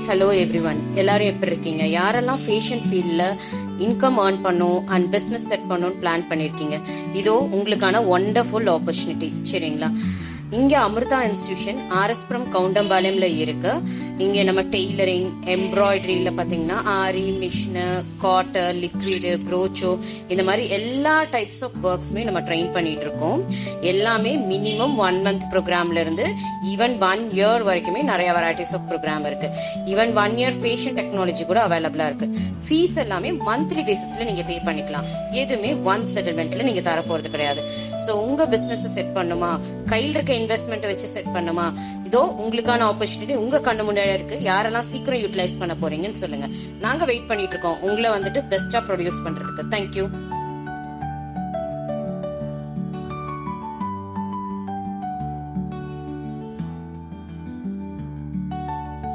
Hello everyone, எல்லாரும் எப்படி இருக்கீங்க? யாரெல்லாம் ஃபேஷன் ஃபீல்டில் இன்கம் ஏர்ன் பண்ணும் அண்ட் பிஸ்னஸ் செட் பண்ணணும்னு பிளான் பண்ணியிருக்கீங்க, இதோ உங்களுக்கான ஒண்டர்ஃபுல் ஆப்பர்ச்சுனிட்டி. சரிங்களா? இங்கே அமிர்தா இன்ஸ்டிடியூஷன் ஆர்எஸ்புரம் கவுண்டம்பாளையம்ல இருக்கு. இங்கே நம்ம டெய்லரிங், எம்ப்ராய்டரியில் பார்த்தீங்கன்னா ஆரி, மிஷினு, காட்டர், லிக்விடு, ப்ரோச்சோ, இந்த மாதிரி எல்லா டைப்ஸ் ஆஃப் ஒர்க்ஸுமே நம்ம ட்ரெயின் பண்ணிட்டு இருக்கோம். எல்லாமே மினிமம் 1 month ப்ரோக்ராம்ல இருந்து ஈவன் 1 year வரைக்குமே நிறைய வெரைட்டிஸ் ஆஃப் ப்ரோக்ராம் இருக்கு. ஈவன் 1 year ஃபேஷன் டெக்னாலஜி கூட அவைலபிளா இருக்கு. ஃபீஸ் எல்லாமே மந்த்லி பேசிஸ்ல நீங்க பே பண்ணிக்கலாம். எதுவுமே ஒன் செட்டில்மெண்ட்ல நீங்க தர போறது கிடையாது. ஸோ உங்க பிசினஸ் செட் பண்ணுமா, கையில் இருக்க இன்வெஸ்ட்மெண்ட் வச்சு செட் பண்ணுமா, இதோ உங்களுக்கான ஆப்பர்ச்சுனிட்டி உங்க கண்ணு முன்னாடி இருக்கு. யாரெல்லாம் சீக்கிரம் யூட்டிலைஸ் பண்ண போறீங்கன்னு சொல்லுங்க. நாங்க வெயிட் பண்ணிட்டு இருக்கோம் உங்களை வந்துட்டு பெஸ்டா ப்ரொடியூஸ் பண்றதுக்கு. தேங்க்யூ.